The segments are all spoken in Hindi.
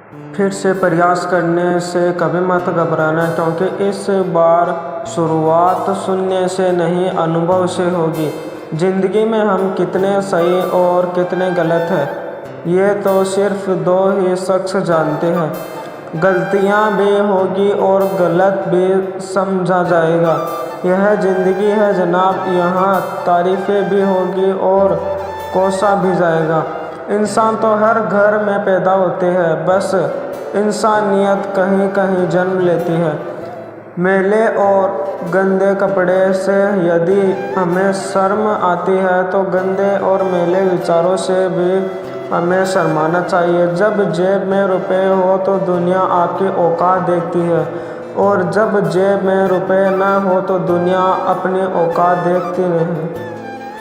फिर से प्रयास करने से कभी मत घबराना, क्योंकि इस बार शुरुआत सुनने से नहीं, अनुभव से होगी। ज़िंदगी में हम कितने सही और कितने गलत हैं, ये तो सिर्फ दो ही शख्स जानते हैं। गलतियाँ भी होगी और गलत भी समझा जाएगा। यह ज़िंदगी है जनाब, यहाँ तारीफ़ें भी होगी और कोसा भी जाएगा। इंसान तो हर घर में पैदा होते हैं, बस इंसानियत कहीं कहीं जन्म लेती है। मैले और गंदे कपड़े से यदि हमें शर्म आती है, तो गंदे और मैले विचारों से भी हमें शर्माना चाहिए। जब जेब में रुपए हो तो दुनिया आपकी औकात देखती है, और जब जेब में रुपए न हो तो दुनिया अपनी औकात देखती नहीं।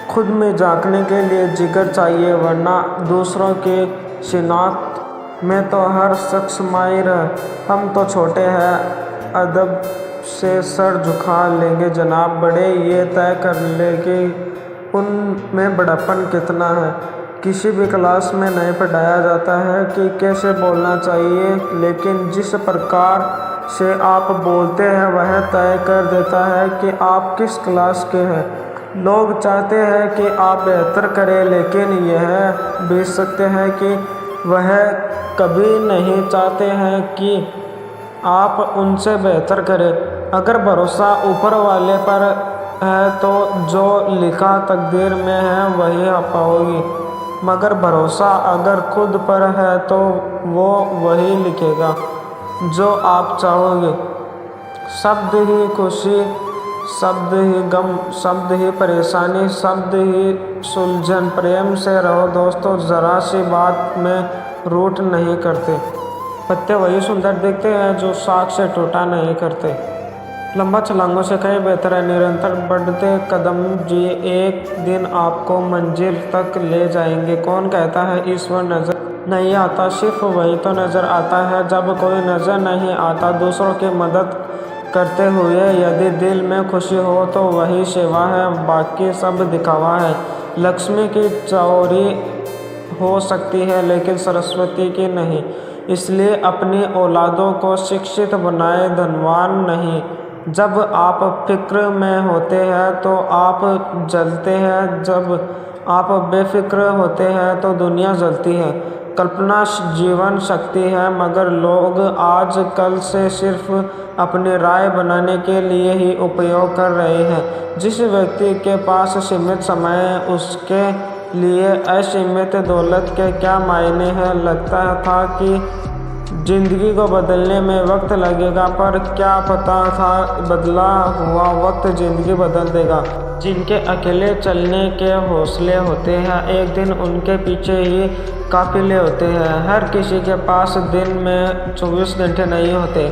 खुद में झांकने के लिए जिगर चाहिए, वरना दूसरों की शिनाख्त में तो हर शख्स माहिर है। हम तो छोटे हैं, अदब से सर झुका लेंगे जनाब, बड़े ये तय कर ले कि उनमें बड़प्पन कितना है। किसी भी क्लास में नहीं पढ़ाया जाता है कि कैसे बोलना चाहिए, लेकिन जिस प्रकार से आप बोलते हैं वह तय कर देता है कि आप किस क्लास के हैं। लोग चाहते हैं कि आप बेहतर करें, लेकिन यह भी सत्य है कि वह कभी नहीं चाहते हैं कि आप उनसे बेहतर करें। अगर भरोसा ऊपर वाले पर है तो जो लिखा तकदीर में है वही आप पाओगे, मगर भरोसा अगर खुद पर है तो वो वही लिखेगा जो आप चाहोगे। शब्द ही खुशी, शब्द ही गम, शब्द ही परेशानी, शब्द ही सुलझन। प्रेम से रहो दोस्तों, ज़रा सी बात में रूठ नहीं करते। पत्ते वही सुंदर दिखते हैं जो शाख से टूटा नहीं करते। लंबा छलांगों से कहीं बेहतर है निरंतर बढ़ते कदम जी एक दिन आपको मंजिल तक ले जाएंगे। कौन कहता है ईश्वर नज़र नहीं आता, सिर्फ वही तो नज़र आता है जब कोई नज़र नहीं आता। दूसरों की मदद करते हुए यदि दिल में खुशी हो तो वही सेवा है, बाकी सब दिखावा है। लक्ष्मी की चोरी हो सकती है लेकिन सरस्वती की नहीं, इसलिए अपनी औलादों को शिक्षित बनाए, धनवान नहीं। जब आप फिक्र में होते हैं तो आप जलते हैं, जब आप बेफिक्र होते हैं तो दुनिया जलती है। कल्पना जीवन शक्ति है, मगर लोग आज कल से सिर्फ अपनी राय बनाने के लिए ही उपयोग कर रहे हैं। जिस व्यक्ति के पास सीमित समय है उसके लिए असीमित दौलत के क्या मायने हैं। लगता था कि जिंदगी को बदलने में वक्त लगेगा, पर क्या पता था बदला हुआ वक्त जिंदगी बदल देगा। जिनके अकेले चलने के हौसले होते हैं, एक दिन उनके पीछे ही काफिले होते हैं। हर किसी के पास दिन में 24 घंटे नहीं होते।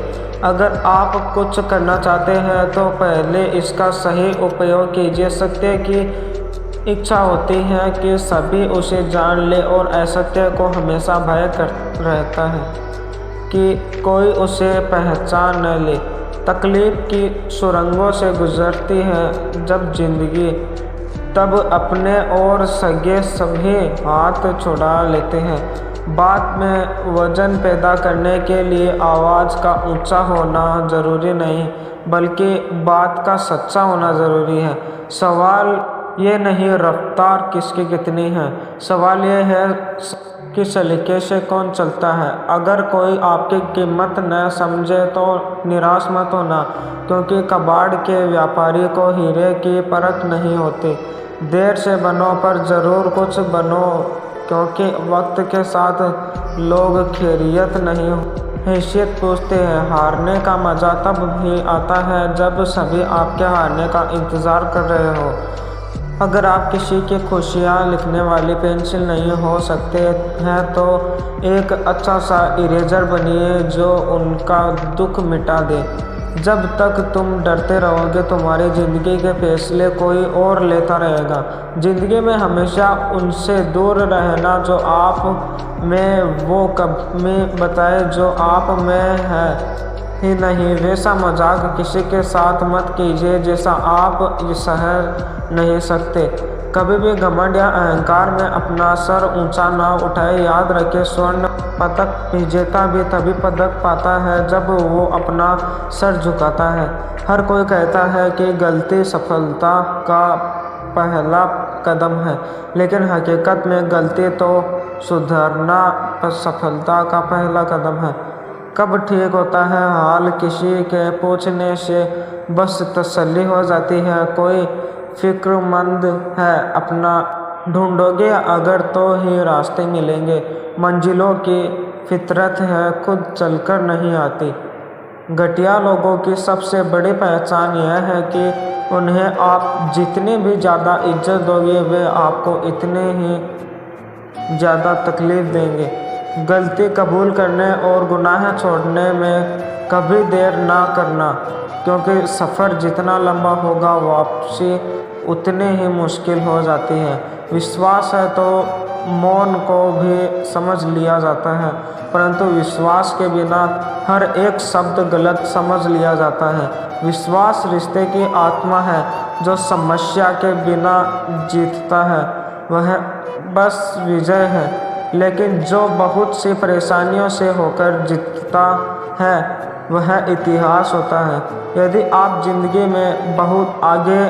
अगर आप कुछ करना चाहते हैं तो पहले इसका सही उपयोग कीजिए। सत्य की इच्छा होती है कि सभी उसे जान ले, और असत्य को हमेशा भय कर रहता है कि कोई उसे पहचान न ले। तकलीफ की सुरंगों से गुजरती है जब जिंदगी, तब अपने और सगे सभी हाथ छुड़ा लेते हैं। बात में वजन पैदा करने के लिए आवाज़ का ऊंचा होना ज़रूरी नहीं, बल्कि बात का सच्चा होना ज़रूरी है। सवाल ये नहीं रफ्तार किसकी कितनी है, सवाल ये है कि सलीके से कौन चलता है। अगर कोई आपकी कीमत न समझे तो निराश मत होना, क्योंकि कबाड़ के व्यापारी को हीरे की परख नहीं होती। देर से बनो पर ज़रूर कुछ बनो, क्योंकि वक्त के साथ लोग खैरियत नहीं हैसियत पूछते हैं। हारने का मज़ा तब भी आता है जब सभी आपके हारने का इंतज़ार कर रहे हो। अगर आप किसी की खुशियाँ लिखने वाली पेंसिल नहीं हो सकते हैं तो एक अच्छा सा इरेजर बनिए जो उनका दुख मिटा दे। जब तक तुम डरते रहोगे तुम्हारी ज़िंदगी के फैसले कोई और लेता रहेगा। ज़िंदगी में हमेशा उनसे दूर रहना जो आप में वो कमी बताए जो आप में है ही नहीं। वैसा मजाक किसी के साथ मत कीजिए जैसा आप सह नहीं सकते। कभी भी घमंड या अहंकार में अपना सर ऊंचा ना उठाए। याद रखें, स्वर्ण पदक विजेता भी तभी पदक पाता है जब वो अपना सर झुकाता है। हर कोई कहता है कि गलती सफलता का पहला कदम है, लेकिन हकीकत में गलती तो सुधरना सफलता का पहला कदम है। कब ठीक होता है हाल किसी के पूछने से बस तसल्ली हो जाती है। कोई फिक्रमंद है अपना ढूंढोगे अगर तो ही रास्ते मिलेंगे। मंजिलों की फितरत है खुद चलकर नहीं आती। घटिया लोगों की सबसे बड़ी पहचान यह है कि उन्हें आप जितनी भी ज़्यादा इज्जत दोगे वे आपको इतने ही ज़्यादा तकलीफ देंगे। गलती कबूल करने और गुनाह छोड़ने में कभी देर ना करना, क्योंकि सफ़र जितना लंबा होगा वापसी उतनी ही मुश्किल हो जाती है। विश्वास है तो मौन को भी समझ लिया जाता है, परंतु विश्वास के बिना हर एक शब्द गलत समझ लिया जाता है। विश्वास रिश्ते की आत्मा है जो समस्या के बिना जीतता है वह बस विजय है, लेकिन जो बहुत सी परेशानियों से होकर जीतता है वह इतिहास होता है। यदि आप जिंदगी में बहुत आगे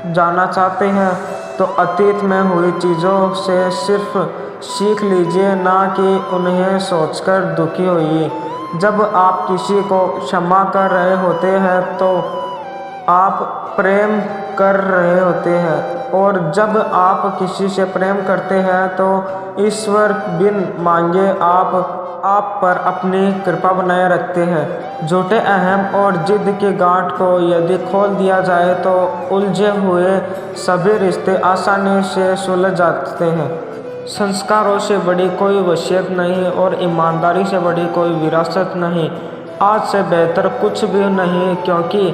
जाना चाहते हैं तो अतीत में हुई चीज़ों से सिर्फ सीख लीजिए, ना कि उन्हें सोचकर दुखी होइए। जब आप किसी को क्षमा कर रहे होते हैं तो आप प्रेम कर रहे होते हैं, और जब आप किसी से प्रेम करते हैं तो ईश्वर बिन मांगे आप पर अपनी कृपा बनाए रखते हैं। झूठे अहम और जिद की गांठ को यदि खोल दिया जाए तो उलझे हुए सभी रिश्ते आसानी से सुलझ जाते हैं। संस्कारों से बड़ी कोई वसीयत नहीं और ईमानदारी से बड़ी कोई विरासत नहीं। आज से बेहतर कुछ भी नहीं, क्योंकि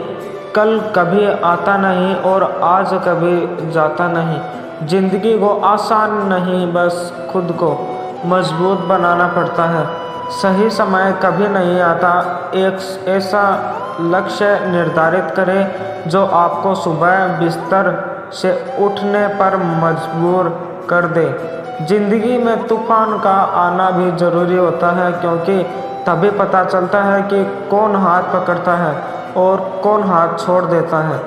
कल कभी आता नहीं और आज कभी जाता नहीं। जिंदगी को आसान नहीं, बस खुद को मजबूत बनाना पड़ता है। सही समय कभी नहीं आता। एक ऐसा लक्ष्य निर्धारित करें जो आपको सुबह बिस्तर से उठने पर मजबूर कर दे। जिंदगी में तूफान का आना भी ज़रूरी होता है, क्योंकि तभी पता चलता है कि कौन हाथ पकड़ता है और कौन हाथ छोड़ देता है।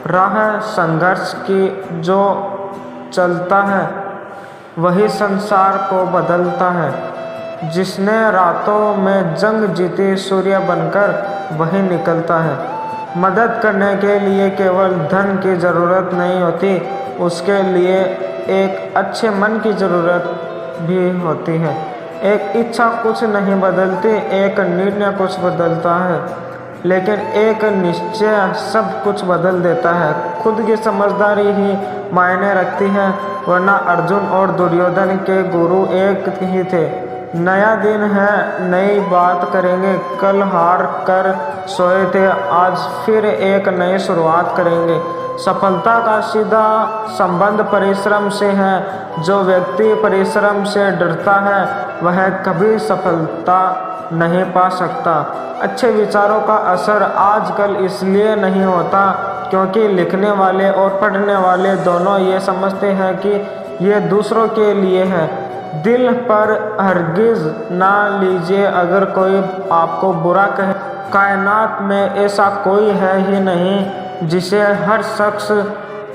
राह संघर्ष की जो चलता है वही संसार को बदलता है। जिसने रातों में जंग जीती सूर्य बनकर वही निकलता है। मदद करने के लिए केवल धन की ज़रूरत नहीं होती, उसके लिए एक अच्छे मन की ज़रूरत भी होती है। एक इच्छा कुछ नहीं बदलती, एक निर्णय कुछ बदलता है, लेकिन एक निश्चय सब कुछ बदल देता है। खुद की समझदारी ही मायने रखती है, वरना अर्जुन और दुर्योधन के गुरु एक ही थे। नया दिन है, नई बात करेंगे। कल हार कर सोए थे, आज फिर एक नई शुरुआत करेंगे। सफलता का सीधा संबंध परिश्रम से है। जो व्यक्ति परिश्रम से डरता है वह कभी सफलता नहीं पा सकता। अच्छे विचारों का असर आजकल इसलिए नहीं होता क्योंकि लिखने वाले और पढ़ने वाले दोनों ये समझते हैं कि ये दूसरों के लिए है। दिल पर हरगिज़ ना लीजिए अगर कोई आपको बुरा कहे। कायनात में ऐसा कोई है ही नहीं जिसे हर शख्स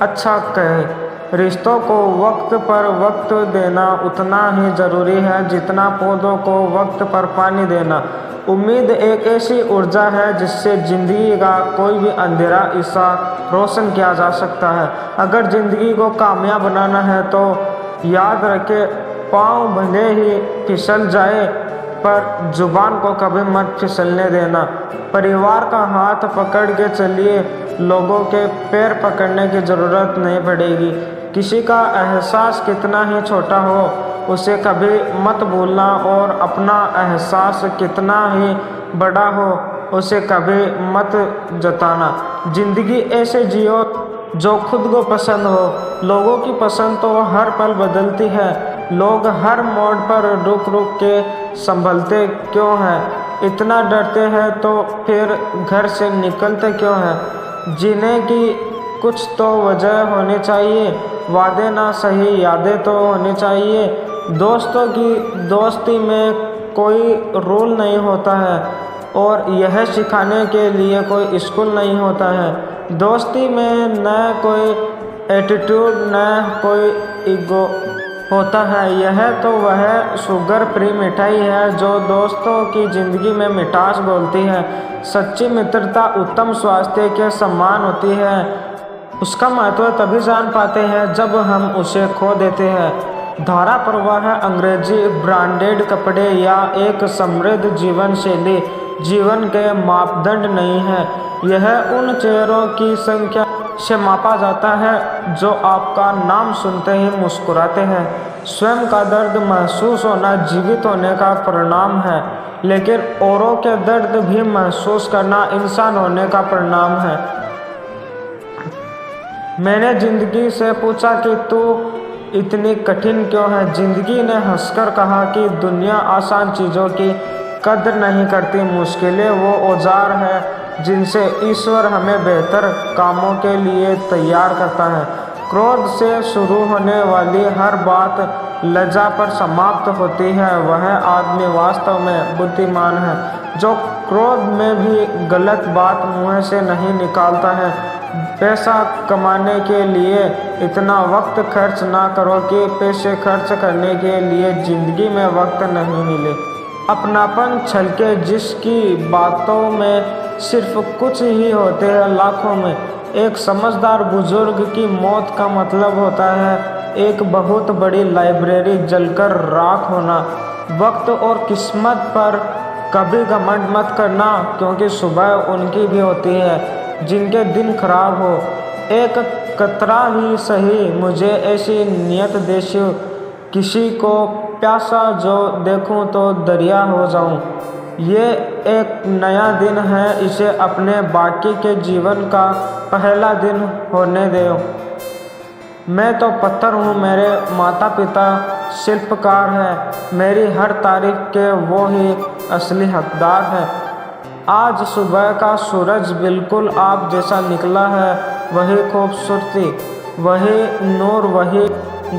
अच्छा कहे। रिश्तों को वक्त पर वक्त देना उतना ही ज़रूरी है जितना पौधों को वक्त पर पानी देना। उम्मीद एक ऐसी ऊर्जा है जिससे ज़िंदगी का कोई भी अंधेरा हिस्सा रोशन किया जा सकता है। अगर ज़िंदगी को कामयाब बनाना है तो याद रखें, पाँव भले ही फिसल जाए पर जुबान को कभी मत फिसलने देना। परिवार का हाथ पकड़ के चलिए, लोगों के पैर पकड़ने की ज़रूरत नहीं पड़ेगी। किसी का एहसास कितना ही छोटा हो उसे कभी मत भूलना, और अपना एहसास कितना ही बड़ा हो उसे कभी मत जताना। ज़िंदगी ऐसे जियो जो खुद को पसंद हो। लोगों की पसंद तो हर पल बदलती है। लोग हर मोड़ पर रुक रुक के संभलते क्यों हैं? इतना डरते हैं तो फिर घर से निकलते क्यों हैं? जीने की कुछ तो वजह होनी चाहिए। वादे ना सही यादें तो होनी चाहिए। दोस्तों की दोस्ती में कोई रूल नहीं होता है और यह सिखाने के लिए कोई स्कूल नहीं होता है। दोस्ती में न कोई एटीट्यूड न कोई ईगो होता है। यह तो वह शुगर फ्री मिठाई है जो दोस्तों की ज़िंदगी में मिठास घोलती है। सच्ची मित्रता उत्तम स्वास्थ्य के समान होती है। उसका महत्व तभी जान पाते हैं जब हम उसे खो देते हैं। धारा प्रवाह अंग्रेजी ब्रांडेड कपड़े या एक समृद्ध जीवन शैली जीवन के मापदंड नहीं है। यह उन चेहरों की संख्या से मापा जाता है जो आपका नाम सुनते ही मुस्कुराते हैं। स्वयं का दर्द महसूस होना जीवित होने का परिणाम है, लेकिन औरों के दर्द भी महसूस करना इंसान होने का परिणाम है। मैंने जिंदगी से पूछा कि तू इतनी कठिन क्यों है। जिंदगी ने हंसकर कहा कि दुनिया आसान चीज़ों की कद्र नहीं करती। मुश्किलें वो औजार है जिनसे ईश्वर हमें बेहतर कामों के लिए तैयार करता है। क्रोध से शुरू होने वाली हर बात लज्जा पर समाप्त होती है। वह आदमी वास्तव में बुद्धिमान है जो क्रोध में भी गलत बात मुंह से नहीं निकालता है। पैसा कमाने के लिए इतना वक्त खर्च ना करो कि पैसे खर्च करने के लिए ज़िंदगी में वक्त नहीं मिले। अपनापन छलके जिसकी बातों में सिर्फ कुछ ही होते हैं लाखों में। एक समझदार बुजुर्ग की मौत का मतलब होता है एक बहुत बड़ी लाइब्रेरी जलकर राख होना। वक्त और किस्मत पर कभी घमंड मत करना, क्योंकि सुबह उनकी भी होती है जिनके दिन खराब हो। एक कतरा ही सही मुझे ऐसी नियत देशो, किसी को प्यासा जो देखूं तो दरिया हो जाऊं। ये एक नया दिन है, इसे अपने बाकी के जीवन का पहला दिन होने दो। मैं तो पत्थर हूँ, मेरे माता पिता शिल्पकार हैं। मेरी हर तारीफ के वो ही असली हकदार है। आज सुबह का सूरज बिल्कुल आप जैसा निकला है। वही खूबसूरती, वही नूर, वही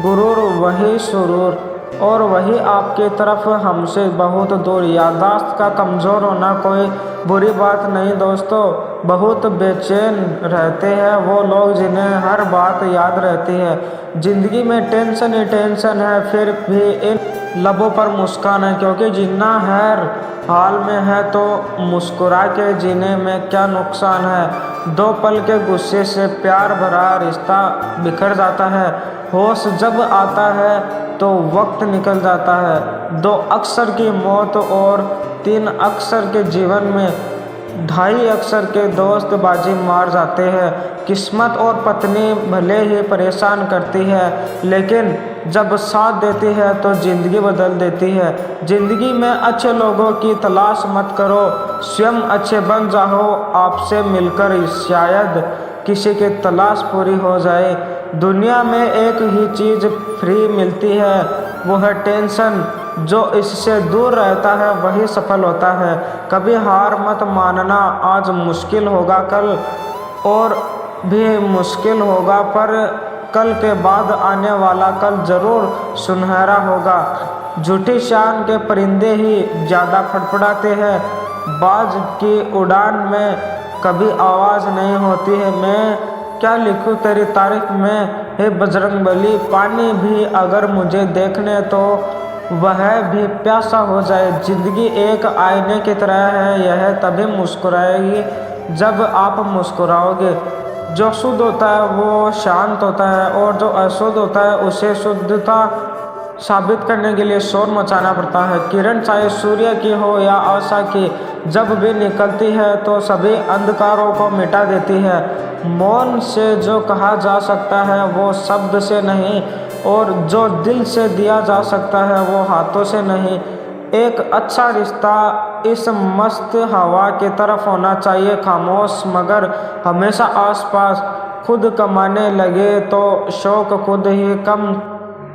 गुरूर, वही सुरूर, और वही आपकी तरफ हमसे बहुत दूर। याददाश्त का कमज़ोर होना कोई बुरी बात नहीं दोस्तों। बहुत बेचैन रहते हैं वो लोग जिन्हें हर बात याद रहती है। ज़िंदगी में टेंशन ही टेंशन है, फिर भी इन लबों पर मुस्कान है, क्योंकि जीना हर हाल में है तो मुस्कुरा के जीने में क्या नुकसान है। दो पल के गुस्से से प्यार भरा रिश्ता बिखर जाता है। होश जब आता है तो वक्त निकल जाता है। 2 अक्षर की मौत और 3 अक्षर के जीवन में 2.5 अक्षर के दोस्त बाजी मार जाते हैं। किस्मत और पत्नी भले ही परेशान करती है, लेकिन जब साथ देती है तो ज़िंदगी बदल देती है। ज़िंदगी में अच्छे लोगों की तलाश मत करो, स्वयं अच्छे बन जाओ। आपसे मिलकर शायद किसी की तलाश पूरी हो जाए। दुनिया में एक ही चीज़ फ्री मिलती है, वो है टेंशन। जो इससे दूर रहता है वही सफल होता है। कभी हार मत मानना। आज मुश्किल होगा, कल और भी मुश्किल होगा, पर कल के बाद आने वाला कल ज़रूर सुनहरा होगा। झूठी शान के परिंदे ही ज़्यादा फड़फड़ाते हैं। बाज की उड़ान में कभी आवाज़ नहीं होती है। मैं क्या लिखूं तेरी तारीफ में, हे बजरंगबली। पानी भी अगर मुझे देखने तो वह भी प्यासा हो जाए। ज़िंदगी एक आईने की तरह है, यह तभी मुस्कुराएगी जब आप मुस्कुराओगे। जो शुद्ध होता है वो शांत होता है, और जो अशुद्ध होता है उसे शुद्धता साबित करने के लिए शोर मचाना पड़ता है। किरण चाहे सूर्य की हो या आशा की, जब भी निकलती है तो सभी अंधकारों को मिटा देती है। मौन से जो कहा जा सकता है वो शब्द से नहीं, और जो दिल से दिया जा सकता है वो हाथों से नहीं। एक अच्छा रिश्ता इस मस्त हवा की तरफ होना चाहिए, खामोश मगर हमेशा आसपास। खुद कमाने लगे तो शौक खुद ही कम।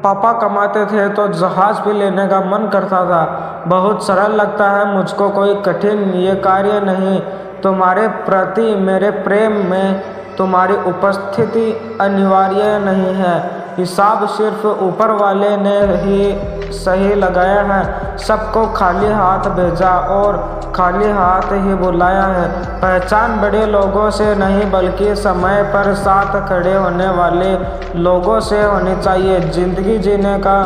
पापा कमाते थे तो जहाज़ भी लेने का मन करता था। बहुत सरल लगता है मुझको, कोई कठिन ये कार्य नहीं। तुम्हारे प्रति मेरे प्रेम में तुम्हारी उपस्थिति अनिवार्य नहीं है। हिसाब सिर्फ ऊपर वाले ने ही सही लगाया है। सबको खाली हाथ भेजा और खाली हाथ ही बुलाया है। पहचान बड़े लोगों से नहीं बल्कि समय पर साथ खड़े होने वाले लोगों से होनी चाहिए। ज़िंदगी जीने का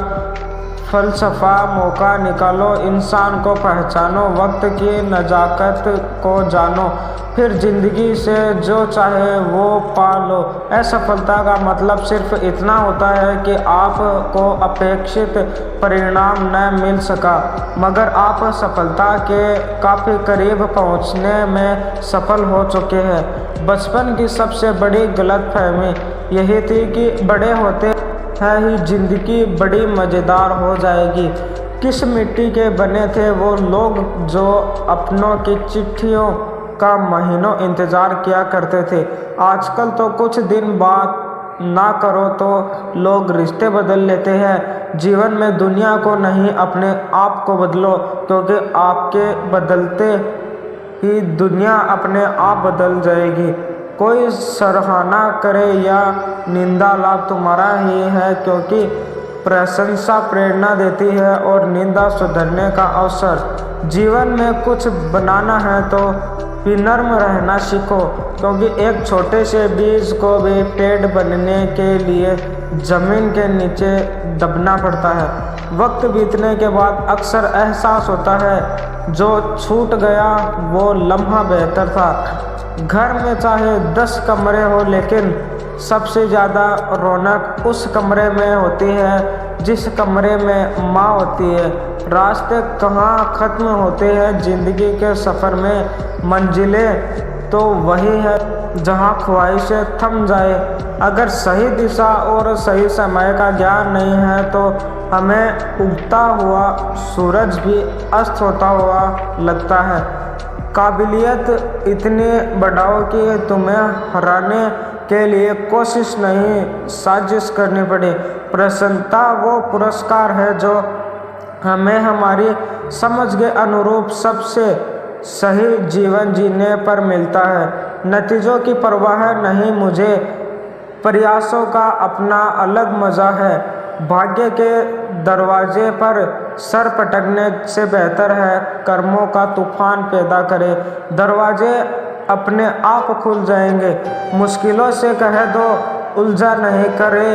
फ़लसफ़ा मौका निकालो, इंसान को पहचानो, वक्त की नज़ाकत को जानो, फिर ज़िंदगी से जो चाहे वो पा लो। असफलता का मतलब सिर्फ इतना होता है कि आपको अपेक्षित परिणाम न मिल सका, मगर आप सफलता के काफ़ी करीब पहुंचने में सफल हो चुके हैं। बचपन की सबसे बड़ी गलतफहमी यही थी कि बड़े होते है ही ज़िंदगी बड़ी मज़ेदार हो जाएगी। किस मिट्टी के बने थे वो लोग जो अपनों की चिट्ठियों का महीनों इंतज़ार किया करते थे। आजकल तो कुछ दिन बात ना करो तो लोग रिश्ते बदल लेते हैं। जीवन में दुनिया को नहीं, अपने आप को बदलो, क्योंकि आपके बदलते ही दुनिया अपने आप बदल जाएगी। कोई सराहना करे या निंदा, लाभ तुम्हारा ही है, क्योंकि प्रशंसा प्रेरणा देती है और निंदा सुधरने का अवसर। जीवन में कुछ बनाना है तो विनम्र रहना सीखो, क्योंकि एक छोटे से बीज को भी पेड़ बनने के लिए ज़मीन के नीचे दबना पड़ता है। वक्त बीतने के बाद अक्सर एहसास होता है जो छूट गया वो लम्हा बेहतर था। घर में चाहे 10 कमरे हो, लेकिन सबसे ज़्यादा रौनक उस कमरे में होती है जिस कमरे में माँ होती है। रास्ते कहाँ ख़त्म होते हैं ज़िंदगी के सफ़र में, मंजिलें तो वही है जहाँ ख्वाहिशें थम जाए। अगर सही दिशा और सही समय का ज्ञान नहीं है तो हमें उगता हुआ सूरज भी अस्त होता हुआ लगता है। काबिलियत इतनी बढ़ाओ कि तुम्हें हराने के लिए कोशिश नहीं, साजिश करनी पड़े। प्रसन्नता वो पुरस्कार है जो हमें हमारी समझ के अनुरूप सबसे सही जीवन जीने पर मिलता है। नतीजों की परवाह नहीं मुझे, प्रयासों का अपना अलग मज़ा है। भाग्य के दरवाजे पर सर पटकने से बेहतर है कर्मों का तूफान पैदा करे। दरवाजे अपने आप खुल जाएंगे। मुश्किलों से कह दो उलझा नहीं करे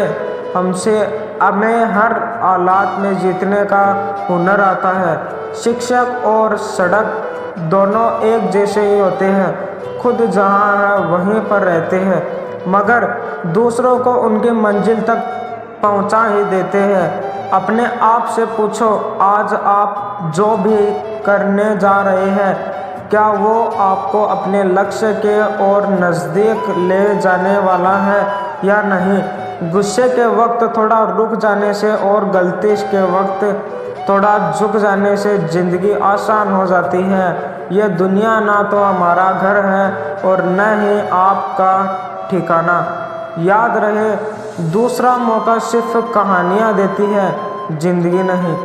हमसे, हमें हर हालात में जीतने का हुनर आता है। शिक्षक और सड़क दोनों एक जैसे ही होते हैं, खुद जहाँ है वहीं पर रहते हैं, मगर दूसरों को उनकी मंजिल तक पहुँचा ही देते हैं। अपने आप से पूछो, आज आप जो भी करने जा रहे हैं क्या वो आपको अपने लक्ष्य के और नज़दीक ले जाने वाला है या नहीं। गुस्से के वक्त थोड़ा रुक जाने से और गलती के वक्त थोड़ा झुक जाने से ज़िंदगी आसान हो जाती है। यह दुनिया ना तो हमारा घर है और न ही आपका ठिकाना। याद रहे, दूसरा मौका सिर्फ कहानियाँ देती है, ज़िंदगी नहीं।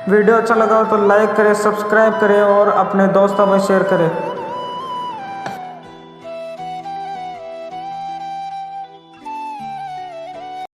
वीडियो अच्छा लगा तो लाइक करें, सब्सक्राइब करें और अपने दोस्तों में शेयर करें।